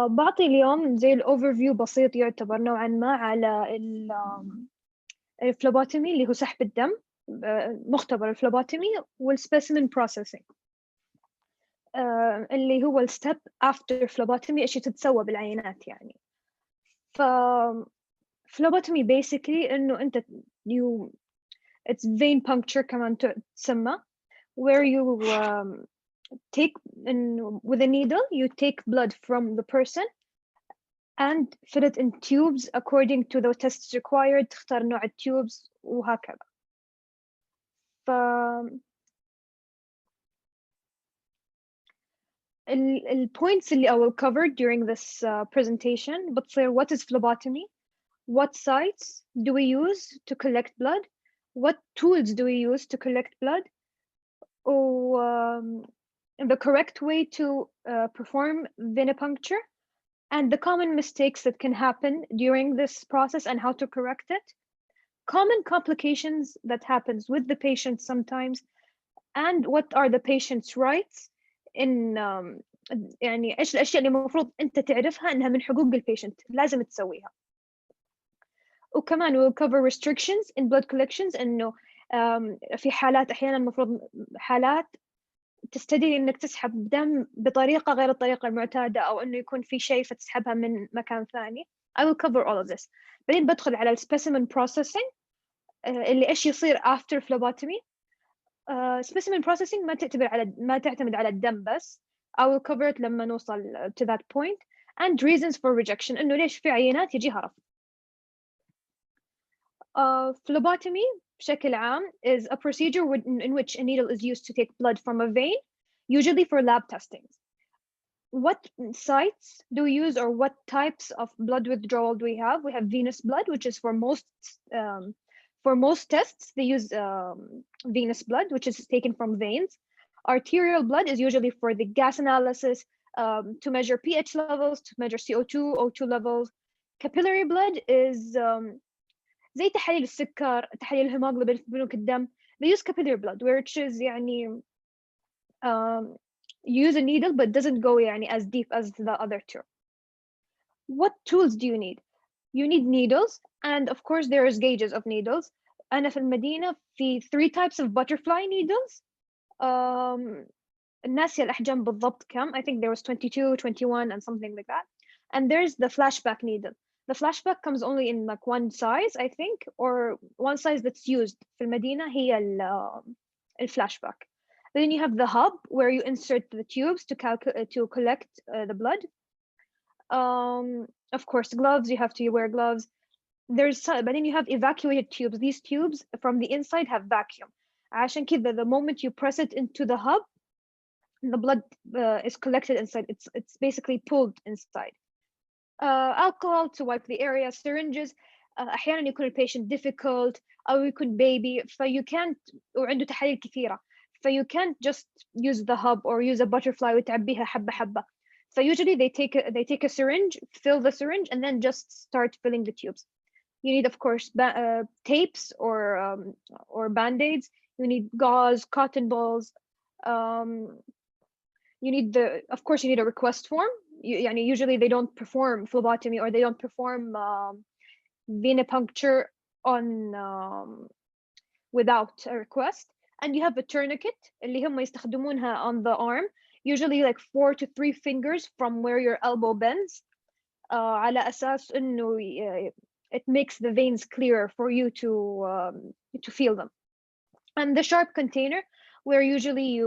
بعطي اليوم زي الأوفرفيو بسيط يعتبر نوعا ما على الفلوبوتومي اللي هو سحب الدم، مختبر الفلوبوتومي، والسبيسمن بروسيسنج اللي هو الستep after phlebotomy، ايش تتسوى بالعينات يعني. ف phlebotomy basically انه انت it's vein puncture كمان تسمى، where you take with a needle you take blood from the person and fill it in tubes according to the tests required. تختار نوع التيوبز وهكذا. ف الpoints اللي I will cover during this presentation بتصير what is phlebotomy, what sites do we use to collect blood, what tools do we use to collect blood, or the correct way to perform venipuncture, and the common mistakes that can happen during this process and how to correct it, common complications that happens with the patient sometimes, and what are the patient's rights in يعني ايش الاشياء اللي المفروض انت تعرفها انها من حقوق البيشنت لازم تسويها. وكمان we'll cover restrictions in blood collections، انه في حالات احيانا المفروض حالات تستدعي انك تسحب دم بطريقه غير الطريقه المعتاده، او انه يكون في شيء فتسحبها من مكان ثاني. I will cover all of this. بعدين بدخل على specimen processing اللي ايش يصير after phlebotomy. specimen processing ما تعتمد على الدم بس. I will cover it لما نوصل to that point. and reasons for rejection، انه ليش في عينات يجيها رفض. phlebotomy بشكل عام is a procedure in which a needle is used to take blood from a vein, usually for lab testing. What sites do we use, or what types of blood withdrawal do we have? We have venous blood, which is for most tests they use venous blood, which is taken from veins. Arterial blood is usually for the gas analysis, to measure pH levels, to measure CO2, O2 levels. Capillary blood is زي تحاليل السكر، تحاليل الهيموغلوبين في بنوك الدم. They use capillary blood, which is يعني use a needle but doesn't go يعني as deep as the other two. What tools do you need? You need needles, and of course there is gauges of needles. أنا في المدينة في 3 types of butterfly needles. ناسية الأحجام بالضبط كم. I think there was 22, 21 and something like that. And there's the flashback needle. The flashback comes only in like one size, I think, or one size that's used في المدينة هي الflashback. Then you have the hub where you insert the tubes to collect the blood. Of course, gloves, you have to wear gloves. But then you have evacuated tubes. These tubes from the inside have vacuum. عشان كذا the moment you press it into the hub, the blood is collected inside. It's basically pulled inside. Alcohol to wipe the area, syringes. أحيانا يكون البيشنت difficult أو يكون baby you can't، وعنده تحاليل كثيرة you can't just use the hub or use a butterfly وتعبيها حبة حبة. Usually they take a syringe, fill the syringe, and then just start filling the tubes. You need, of course, tapes or band-aids. You need gauze, cotton balls. You need of course, you need a request form. Usually they don't perform phlebotomy or they don't perform venipuncture on without a request. And you have a tourniquet اللي هم يستخدمونها on the arm, usually like 4 to 3 fingers from where your elbow bends, على أساس إنه it makes the veins clearer for you to feel them. And the sharp container where usually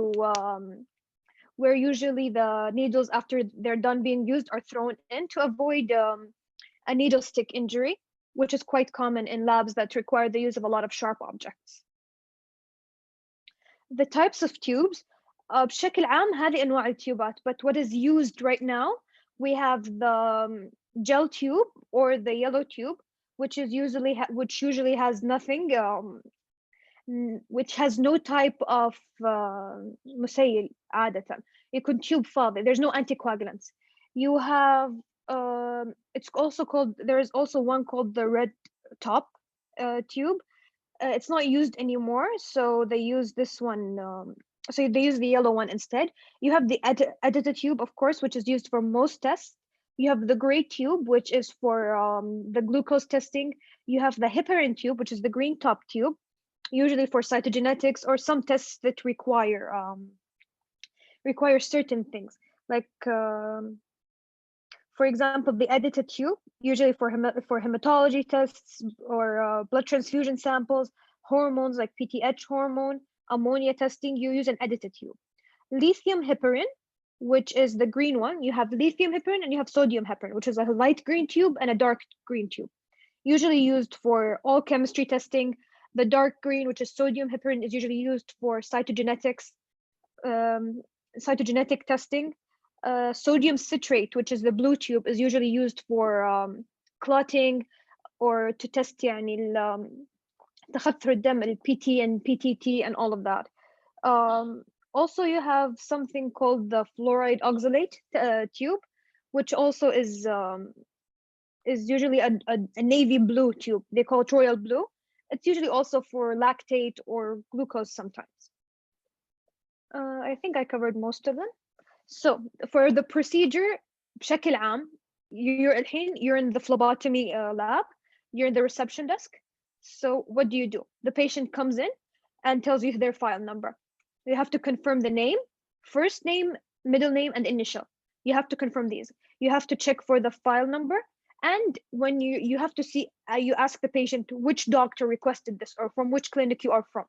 the needles after they're done being used are thrown in to avoid a needle stick injury, which is quite common in labs that require the use of a lot of sharp objects. The types of tubes بشكل عام هذه أنواع التيوبات, but what is used right now, we have the gel tube or the yellow tube, which usually has nothing, which has no type of مسيل عادة. يكون tube فاضي, there's no anticoagulants. You have there is also one called the red top tube. It's not used anymore, so they use this one. So they use the yellow one instead. You have the editor tube, of course, which is used for most tests. You have the gray tube, which is for the glucose testing. You have the heparin tube, which is the green top tube, usually for cytogenetics or some tests that require certain things, like for example, the edited tube, usually for for hematology tests or blood transfusion samples, hormones like PTH hormone, ammonia testing. You use an edited tube. Lithium heparin, which is the green one. You have lithium heparin and you have sodium heparin, which is a light green tube and a dark green tube, usually used for all chemistry testing. The dark green, which is sodium heparin, is usually used for um, cytogenetic testing. Sodium citrate, which is the blue tube, is usually used for clotting or to test تخثر الدم, PT and PTT and all of that. Also, you have something called the fluoride oxalate tube, which also is usually a navy blue tube. They call it royal blue. It's usually also for lactate or glucose sometimes. I think I covered most of them. So for the procedure بشكل عام, you're in the phlebotomy lab, you're in the reception desk. So what do? The patient comes in and tells you their file number. You have to confirm the name, first name, middle name, and initial. You have to confirm these. You have to check for the file number. And when you have to see, you ask the patient which doctor requested this or from which clinic you are from.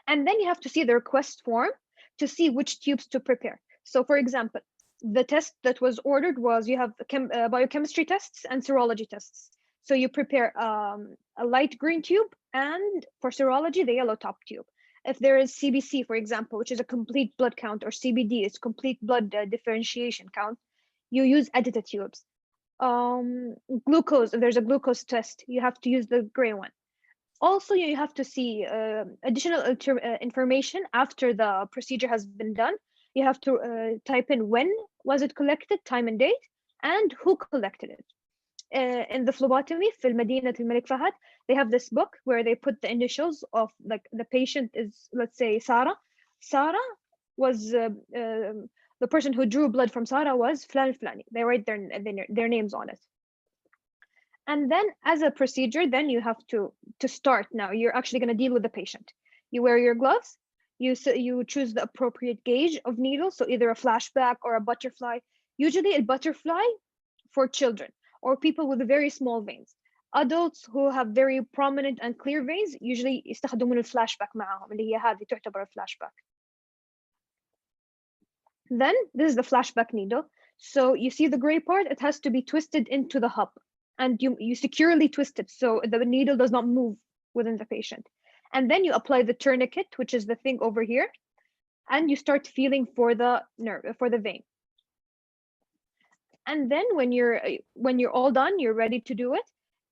And then you have to see the request form to see which tubes to prepare. So for example, the test that was ordered was you have biochemistry tests and serology tests. So you prepare a light green tube, and for serology, the yellow top tube. If there is CBC, for example, which is a complete blood count, or CBD, it's complete blood differentiation count, you use edited tubes. Glucose, if there's a glucose test, you have to use the gray one. Also, you have to see additional information after the procedure has been done. You have to type in when was it collected, time and date, and who collected it. In the phlebotomy, في المدينة الملك فهد, they have this book where they put the initials of, like, the patient is, let's say, Sarah. Sarah was the person who drew blood from Sarah was فلان فلاني. They write their names on it. And then as a procedure, then you have to start. Now you're actually going to deal with the patient. You wear your gloves. You choose the appropriate gauge of needle, so either a flashback or a butterfly. Usually a butterfly for children or people with very small veins. Adults who have very prominent and clear veins usually يستخدمون الفلاشباك معهم, اللي هي هذه تعتبر flashback. Then this is the flashback needle. So you see the gray part, it has to be twisted into the hub, and you securely twist it so the needle does not move within the patient. And then you apply the tourniquet, which is the thing over here, and you start feeling for the nerve, for the vein. And then when you're all done, you're ready to do it,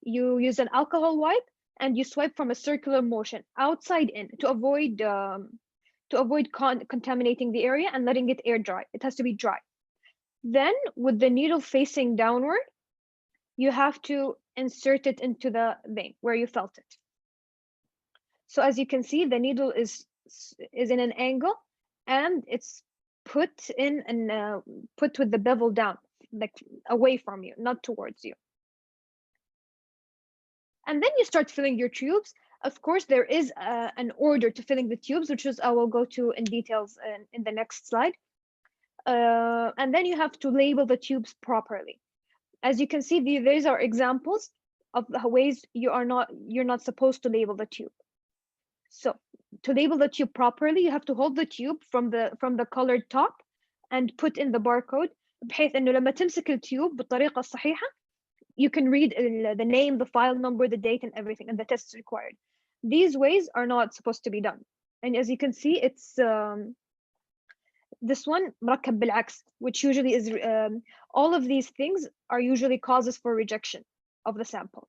you use an alcohol wipe and you swipe from a circular motion outside in to avoid contaminating the area and letting it air dry. It has to be dry. Then with the needle facing downward, you have to insert it into the vein where you felt it. So as you can see, the needle is in an angle and it's put in and put with the bevel down, like away from you, not towards you. And then you start filling your tubes. Of course, there is an order to filling the tubes, which is I will go to in details in the next slide. And then you have to label the tubes properly. As you can see, these are examples of the ways you're not supposed to label the tube. So to label the tube properly, you have to hold the tube from the colored top and put in the barcode, بحيث إنه لما تمسك التيوب بالطريقة الصحيحة, you can read the name, the file number, the date, and everything, and the tests required. These ways are not supposed to be done. And as you can see, it's this one مركب بالعكس, which usually is all of these things are usually causes for rejection of the sample.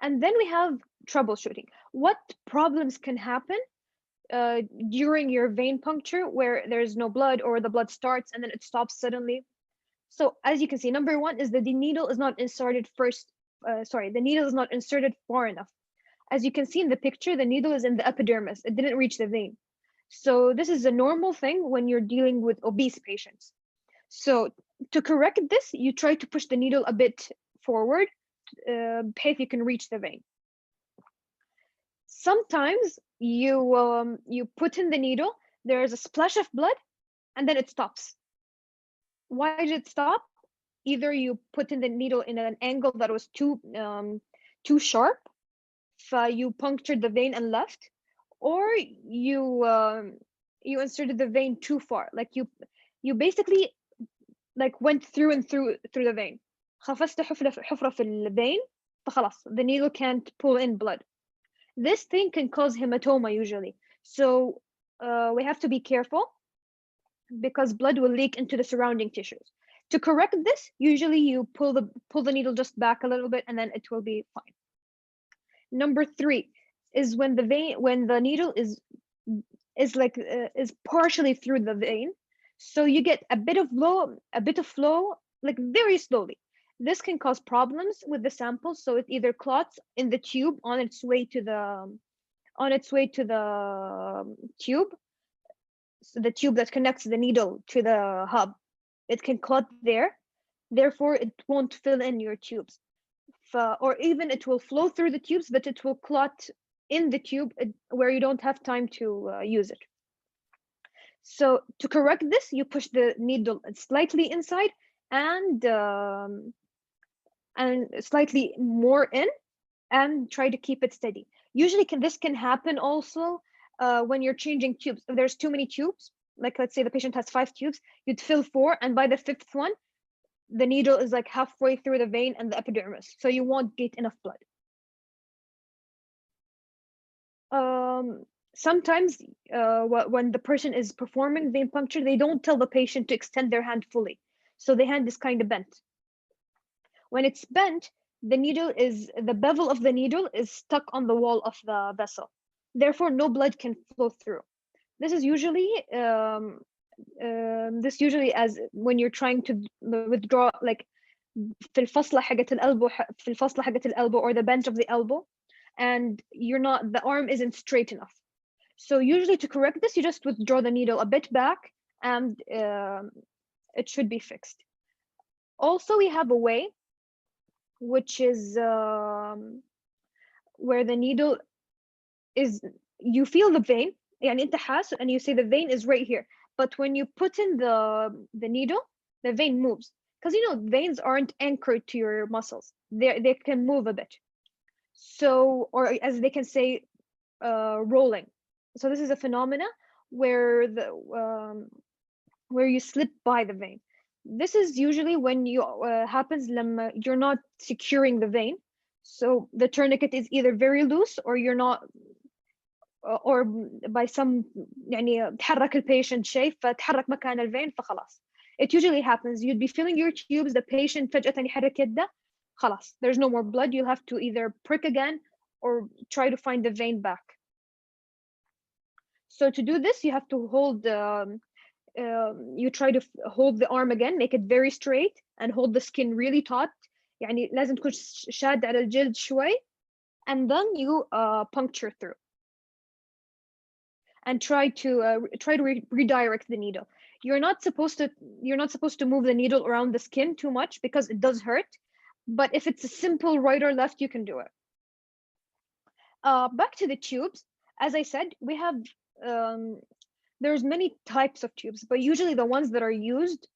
And then we have troubleshooting. What problems can happen during your vein puncture where there's no blood, or the blood starts and then it stops suddenly? So as you can see, number one is that the needle is not inserted the needle is not inserted far enough. As you can see in the picture, the needle is in the epidermis. It didn't reach the vein. So this is a normal thing when you're dealing with obese patients. So to correct this, you try to push the needle a bit forward, بحيث you can reach the vein. Sometimes you put in the needle, there is a splash of blood, and then it stops. Why did it stop? Either you put in the needle in an angle that was too sharp, so you punctured the vein and left, or you inserted the vein too far, like you basically like went through and through the vein. خفست حفرة في الvein فخلاص the needle can't pull in blood. This thing can cause hematoma usually, so we have to be careful because blood will leak into the surrounding tissues. To correct this, usually you pull the needle just back a little bit and then it will be fine. Number 3 is when the needle is partially through the vein, so you get a bit of flow like very slowly. This can cause problems with the sample, so it either clots in the tube on its way to the tube, so the tube that connects the needle to the hub. It can clot there, therefore it won't fill in your tubes. Or even it will flow through the tubes, but it will clot in the tube where you don't have time to use it. So to correct this, you push the needle slightly inside and slightly more in, and try to keep it steady. Usually this can happen also when you're changing tubes. If there's too many tubes, like let's say the patient has 5 tubes, you'd fill 4, and by the 5th one, the needle is like halfway through the vein and the epidermis, so you won't get enough blood. Sometimes when the person is performing vein puncture, they don't tell the patient to extend their hand fully, so the hand is kind of bent. When it's bent, the bevel of the needle is stuck on the wall of the vessel, therefore no blood can flow through. This is usually as when you're trying to withdraw, like في الفصلة حقت الelbow or the bend of the elbow, and the arm isn't straight enough. So usually to correct this, you just withdraw the needle a bit back and it should be fixed. Also, we have a way which is where the needle is, you feel the vein, يعني انت حاس, and you say the vein is right here, but when you put in the needle, the vein moves, because veins aren't anchored to your muscles. They can move a bit, so, or as they can say, rolling. So this is a phenomena where where you slip by the vein. This is usually when happens لما you're not securing the vein, so the tourniquet is either very loose or you're not, or by some يعني تحرك البيشنت شيء فتحرك مكان الفين فخلاص. It usually happens, you'd be filling your tubes, the patient فجأة يحرك يده, خلاص, there's no more blood. You'll have to either prick again or try to find the vein back. So to do this, you have to hold you try to hold the arm again, make it very straight, and hold the skin really taut, يعني لازم تكون شاد على الجلد شوي, and then you puncture through and try to redirect the needle. You're not supposed to move the needle around the skin too much because it does hurt, but if it's a simple right or left, you can do it. Back to the tubes, as I said, we have there's many types of tubes, but usually the ones that are used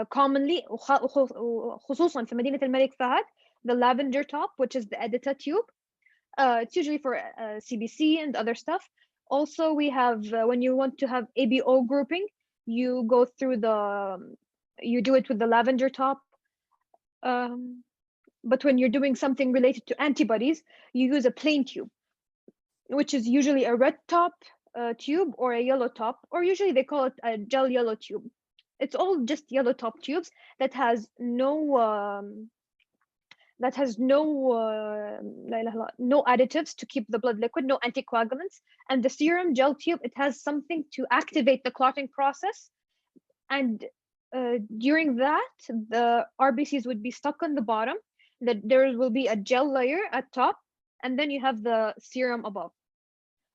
commonly, خصوصا في مدينة الملك فهد, the lavender top, which is the EDITA tube. It's usually for CBC and other stuff. Also, we have when you want to have ABO grouping, you do it with the lavender top. But when you're doing something related to antibodies, you use a plain tube, which is usually a red top tube or a yellow top, or usually they call it a gel yellow tube. It's all just yellow top tubes that has no no additives to keep the blood liquid, no anticoagulants. And the serum gel tube, it has something to activate the clotting process, and during that the RBCs would be stuck on the bottom, that there will be a gel layer at top, and then you have the serum above.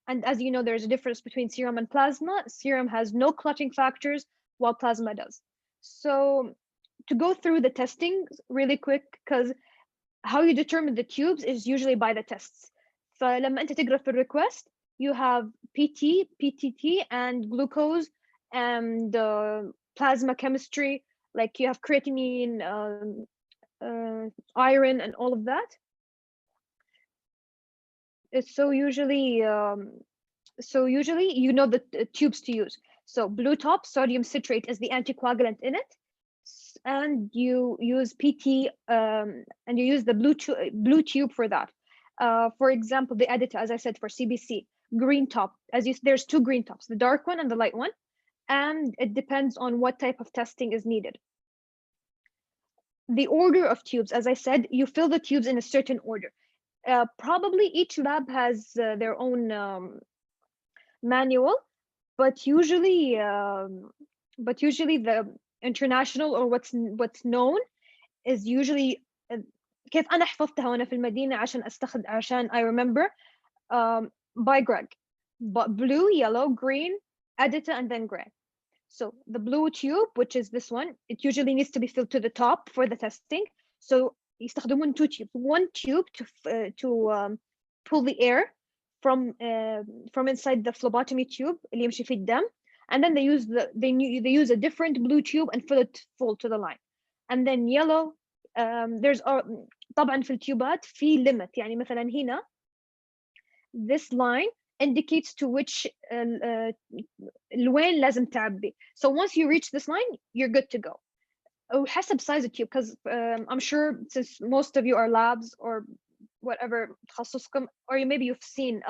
And as you know, there's a difference between serum and plasma. Serum has no clotting factors, while plasma does. So to go through the testing really quick, because how you determine the tubes is usually by the tests. فلما أنت تقرأ في الrequest, you have PT, PTT, and glucose, and plasma chemistry, like you have creatinine, iron, and all of that. So usually you know the tubes to use. So blue top, sodium citrate is the anticoagulant in it, and you use PT, and you use the blue tube for that. For example, the editor, as I said, for CBC, green top. There's two green tops, the dark one and the light one, and it depends on what type of testing is needed. The order of tubes, as I said, you fill the tubes in a certain order. Probably each lab has their own manual, but usually the international, or what's known, is usually كيف أنا حفظتها وأنا في المدينة عشان I remember, by Greg. But blue, yellow, green, editor, and then gray. So the blue tube, which is this one, it usually needs to be filled to the top for the testing. So يستخدمون two tubes. One tube to pull the air from inside the phlebotomy tube اللي يمشي في الدم, and then they use a different blue tube and fill it full to the line. And then yellow, there's طبعا في التيوبات في limit, يعني مثلا هنا this line indicates to which لوين لازم تعبي. So once you reach this line, you're good to go. وحسب size التيوب, because I'm sure since most of you are labs or whatever تخصصكم, or maybe you've seen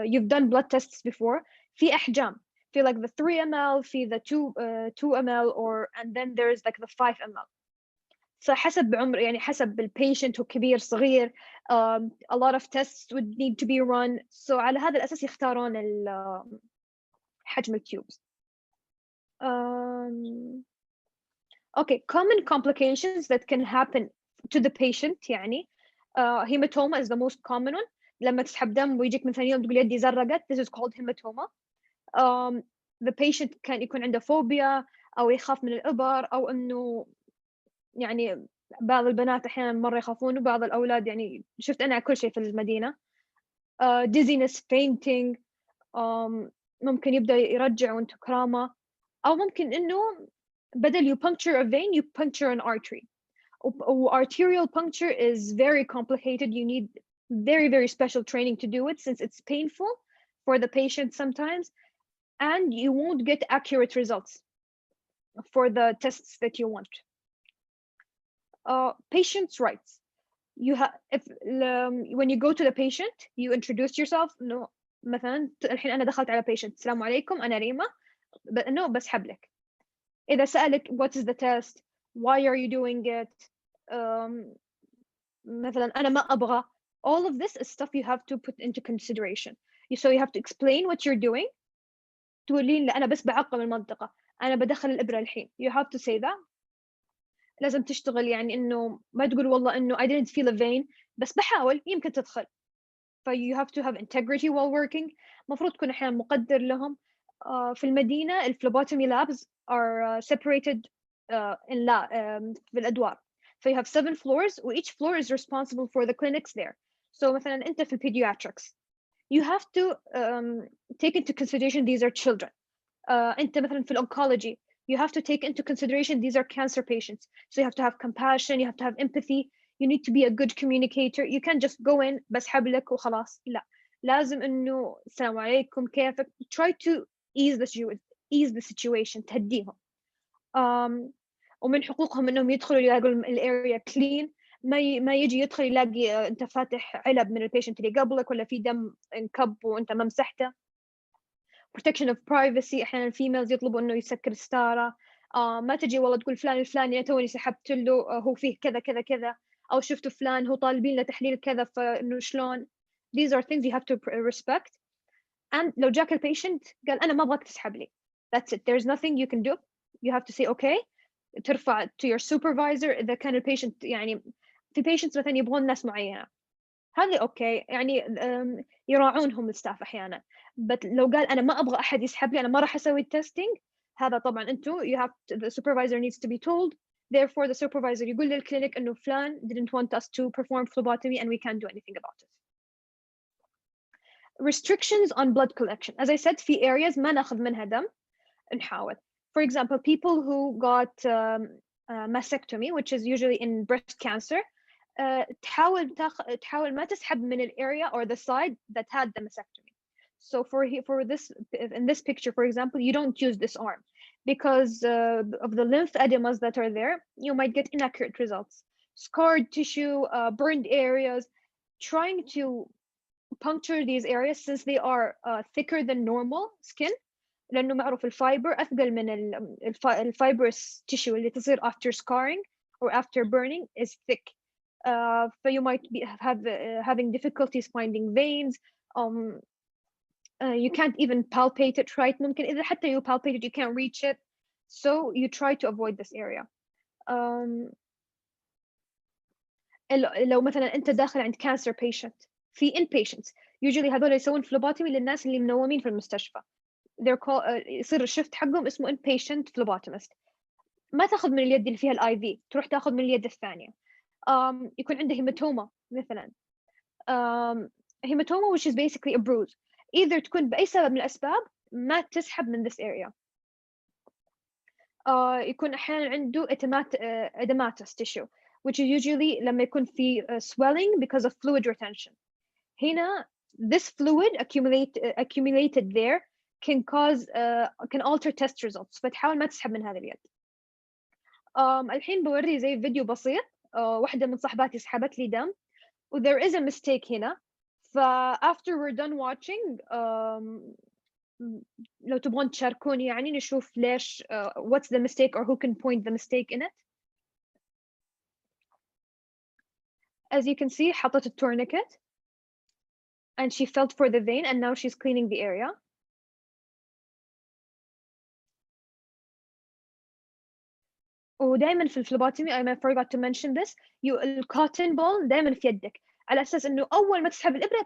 you've done blood tests before. في أحجام, في like the 3 ml, في the 2 ml, and then there's like the 5 ml. فحسب عمر, يعني حسب البيشنت, هو كبير صغير, a lot of tests would need to be run. So على هذا الأساس يختارون حجم التيوبس. Okay, common complications that can happen to the patient, يعني hematoma is the most common one. لما تسحب دم ويجيك من ثاني يوم تقول يدي زرقت, this is called hematoma. The patient كان يكون عنده phobia, أو يخاف من الإبر, أو إنه يعني بعض البنات أحيانا مرة يخافون, وبعض الأولاد يعني شفت أنا كل شيء في المدينة. dizziness, fainting, ممكن يبدأ يرجع وانتو كرامة, أو ممكن إنه بدل you puncture a vein, you puncture an artery. Arterial puncture is very complicated. You need very, very special training to do it, since it's painful for the patient sometimes, and you won't get accurate results for the tests that you want. Patient's rights. You have, when you go to the patient, you introduce yourself. No, مثلا الحين أنا دخلت على patient, السلام عليكم أنا ريما, no بسحب لك. إذا سألك what is the test, why are you doing it, مثلا أنا ما أبغى, all of this is stuff you have to put into consideration. So you have to explain what you're doing. تقولين لا أنا بس بعقم المنطقة, أنا بدخل الإبرة الحين. You have to say that. لازم تشتغل, يعني إنه ما تقول والله إنه I didn't feel a vein, بس بحاول يمكن تدخل. You have to have integrity while working. مفروض تكون أحيانا مقدر لهم. في المدينة phlebotomy labs are separated في الأدوار. So you have 7 floors, each floor is responsible for the clinics there. So مثلا أنت في pediatrics, you have to take into consideration these are children. أنت مثلا في oncology, you have to take into consideration these are cancer patients. So you have to have compassion, you have to have empathy, you need to be a good communicator. You can't just go in بسحب لك وخلاص. لا, لازم إنه السلام عليكم كيفك. Try to ease the situation, تهديهم. ومن حقوقهم إنهم يدخلوا يلاقوا الاريا clean. ما يجي يدخل يلاقي أنت فاتح علب من البيشنت اللي قبلك, ولا في دم انكب وأنت ما مسحته. protection of privacy. أحيانا الفيميلز يطلبوا إنه يسكر ستارة. ما تجي والله تقول فلان الفلاني توني سحبت له, هو فيه كذا كذا كذا, أو شفتوا فلان هو طالبين له تحليل كذا, فإنه شلون. These are things you have to respect. And لو جاك البيشنت قال أنا ما أبغاك تسحب لي, that's it. There's nothing you can do. You have to say okay. ترفع to your supervisor إذا كان البيشنت, يعني في patients مثلا يبغون ناس معينة, هذا اوكي يعني يراعونهم الستاف احيانا. بس لو قال انا ما ابغى احد يسحب لي، انا ما راح اسوي التستنج، هذا طبعا انتم the supervisor needs to be told. Therefore the supervisor يقول للكلينيك انه فلان didn't want us to perform phlebotomy and we can't do anything about it. Restrictions on blood collection. As I said, في areas ما ناخذ منها دم نحاول. For example, people who got mastectomy, which is usually in breast cancer, تحاول ما تسحب من الarea or the side that had the mastectomy. So for this, in this picture, for example, you don't use this arm because of the lymphademas that are there. You might get inaccurate results. Scarred tissue, burned areas. Trying to puncture these areas since they are thicker than normal skin، لأنه معروف الفايبر أثقل من الفايبرس tissue اللي تصير after scarring or after burning is thick. So you might be having difficulties finding veins. You can't even palpate it right. ممكن إذا حتى you palpate it you can't reach it. So you try to avoid this area. لو مثلا أنت داخل عند cancer patient في inpatients usually هذول يسوون phlebotomy للناس اللي منومين في المستشفى. they're called يصير الشفت حقهم اسمه inpatient phlebotomist. ما تاخذ من اليد اللي فيها الاي في، تروح تاخذ من اليد الثانيه. يكون عنده هيماتوما مثلا. هيماتوما which is basically a bruise. either تكون باي سبب من الاسباب ما تسحب من this area. يكون احيانا عنده edematous tissue which is usually لما يكون في swelling because of fluid retention. هنا this fluid accumulated there can cause can alter test results، فتحاول ما تسحب من هذا اليد. الحين بوري زي فيديو بسيط. واحدة من صاحباتي سحبت لي دم و there is a mistake هنا. after we're done watching لو تبغون تشاركوني يعني نشوف ليش what's the mistake or who can point the mistake in it. As you can see حطت التورنيكت and she felt for the vein and now she's cleaning the area. ودائما في الفلوباتومي I forgot to mention this الكوتن بول دائما في يدك على اساس انه اول ما تسحب الابره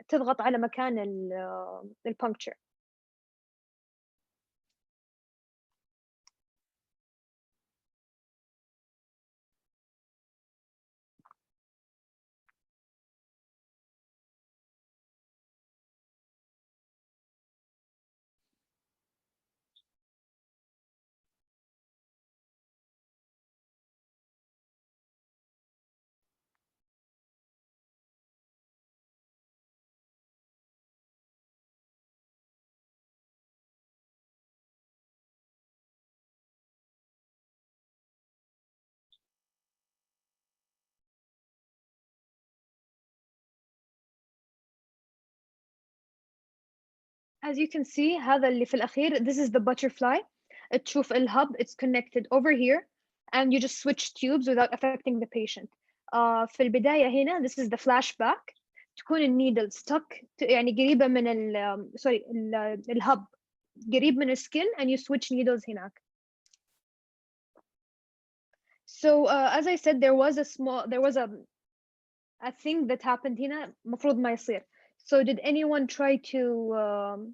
تضغط على مكان البنكتشر. As you can see هذا اللي في الأخير this is the butterfly. تشوف الهب it's connected over here and you just switch tubes without affecting the patient. في البداية هنا this is the flashback. تكون النيدل stuck يعني قريبة من الهب قريب من السكن and you switch needles هناك. So as I said there was a thing that happened هنا مفروض ما يصير. So did anyone try to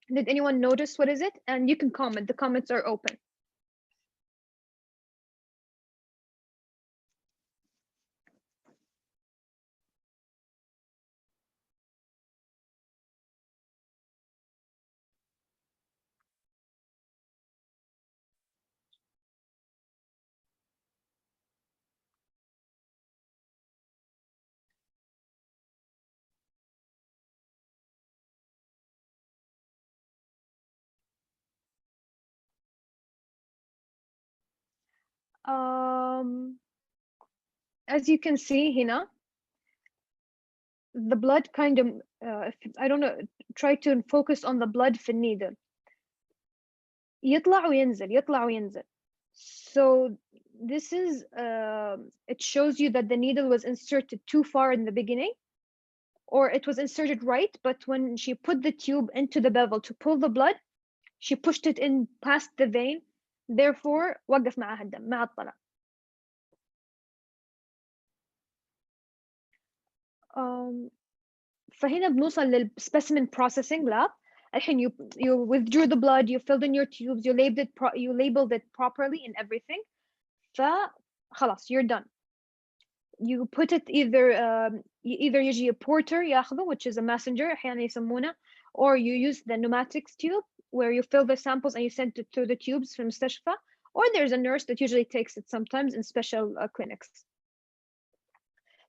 did anyone notice what is it? And you can comment. The comments are open. As you can see هنا the blood kind of I don't know, try to focus on the blood في النيدل. يطلع وينزل. So this is it shows you that the needle was inserted too far in the beginning or it was inserted right, but when she put the tube into the bevel to pull the blood she pushed it in past the vein, therefore وقف معها الدم ما عطلع. um, فهنا بنوصل للspecimen processing lab. الحين you withdrew the blood, you filled in your tubes, you labeled it properly and everything. فخلاص you're done. You put it either يجي a porter ياخذه, which is a messenger أحيانا يسمونه, or you use the pneumatics tube where you fill the samples and you send it to the tubes from المستشفى, or there's a nurse that usually takes it sometimes in special clinics.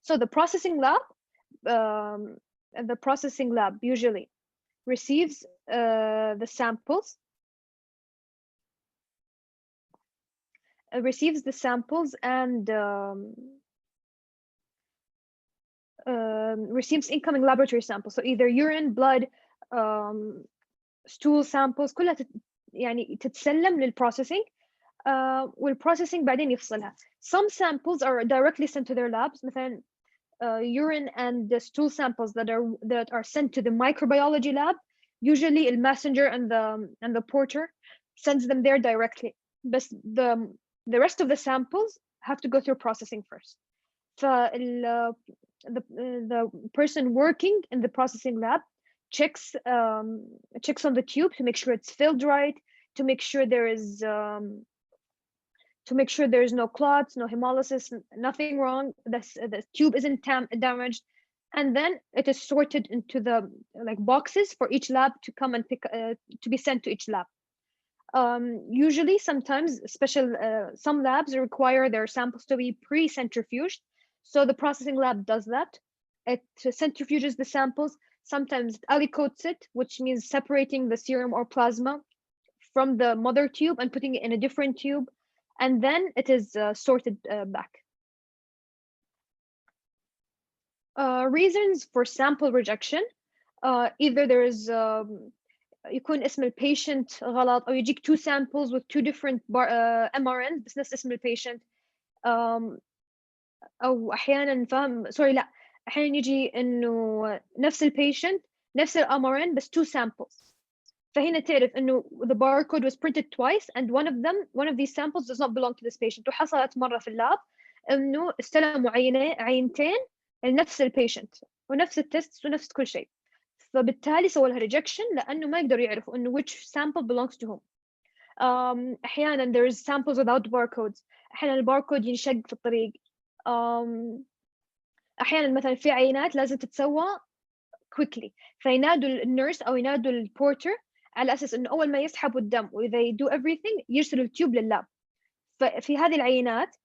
So the processing lab usually receives the samples, and receives incoming laboratory samples. So either urine, blood, stool samples, كلها يعني تتسلم للprocessing, والprocessing بعدين يفصلها. Some samples are directly sent to their labs. مثلا urine and the stool samples that are sent to the microbiology lab, usually the messenger and the porter sends them there directly. But the rest of the samples have to go through processing first. The person working in the processing lab checks on the tube to make sure it's filled right, to make sure there is no clots, no hemolysis, nothing wrong. The tube isn't damaged, and then it is sorted into the boxes for each lab to come and pick to be sent to each lab. Usually, sometimes some labs require their samples to be pre-centrifuged, so the processing lab does that. It centrifuges the samples. Sometimes it aliquots it, which means separating the serum or plasma from the mother tube and putting it in a different tube, and then it is sorted back. Reasons for sample rejection: either there is يكون اسم البيشنت غلط، أو يجيك two samples with two different MRNs بس نفس اسم البيشنت، أو أحيانا لا أحيانا يجي إنه نفس البيشنت نفس الMRN بس two samples. فهنا تعرف إنه the barcode was printed twice and one of these samples does not belong to this patient. وحصلت مرة في اللاب إنه استلموا عينتين لنفس البيشنت ونفس التست ونفس كل شيء، فبالتالي سووا لها rejection لأنه ما يقدروا يعرفوا إنه which sample belongs to whom. أحيانا there is samples without barcodes. أحيانا الباركود ينشق في الطريق. أحيانا مثلا في عينات لازم تتسوى quickly، فينادوا النيرس أو ينادوا البورتر على أساس إنه أول ما يسحبوا الدم وإذا do everything يرسلوا التيوب لللاب. ففي هذه العينات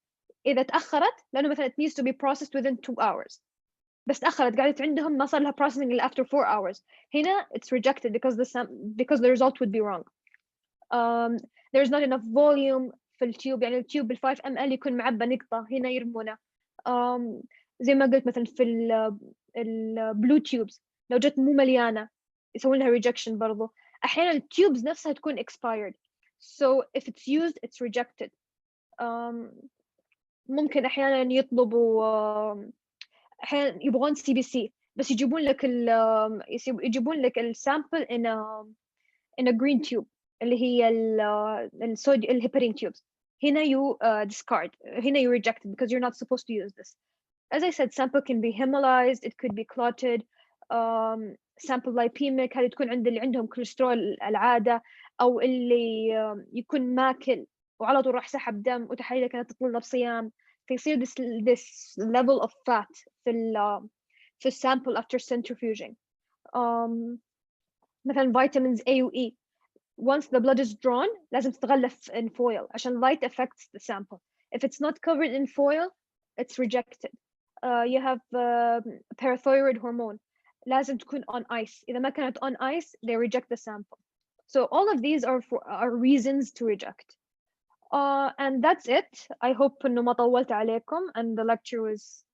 إذا تأخرت، لأنه مثلا it needs to be processed within 2 hours، بس تأخرت قعدت عندهم ما صار لها processing إلا after 4 hours، هنا it's rejected because the result would be wrong. There's not enough volume في التيوب، يعني التيوب بال 5 ml يكون معبى نقطة، هنا يرمونه. زي ما قلت مثلا في البلو تيوبز لو جت مو مليانة يسوون لها rejection برضو. أحيانا التيوبز نفسها تكون expired, so if it's used it's rejected. ممكن أحيانا يطلبوا أحيانا يبغون CBC بس يجيبون لك السامبل in a green tube اللي هي الهيبارين tubes. هنا you discard, هنا you reject it because you're not supposed to use this. As I said, sample can be hemolyzed, it could be clotted, sample lipemic، هذه تكون عند اللي عندهم كوليسترول العادة، أو اللي يكون ماكل وعلى طول راح سحب دم وتحليله كانت تطلع بصيام، فيصير this level of fat في الsample after centrifuging. مثلا vitamins A و E, once the blood is drawn لازم تتغلف in foil عشان light affects the sample. If it's not covered in foil it's rejected. You have parathyroid hormone لازم تكون on ice. إذا ما كانت on ice they reject the sample. So all of these are reasons to reject. And that's it. I hope إنه ما طولت عليكم and the lecture was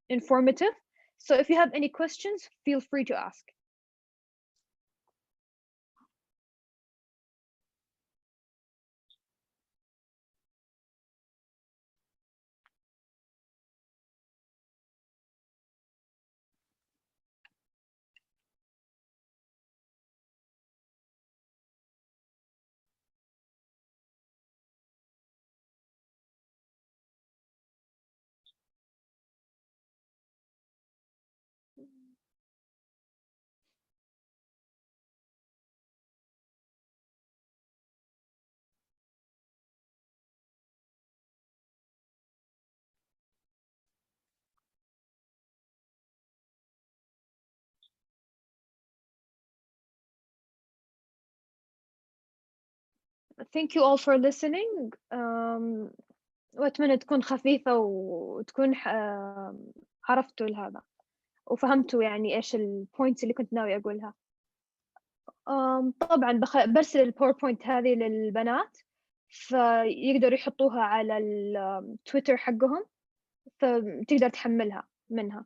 informative. So if you have any questions, feel free to ask. thank you all for listening. وأتمنى تكون خفيفة وتكون عرفتوا هذا وفهمتوا يعني إيش البوينتس اللي كنت ناوي أقولها. طبعا برسل الباوربوينت هذه للبنات فيقدروا يحطوها على التويتر حقهم فتقدر تحملها منها.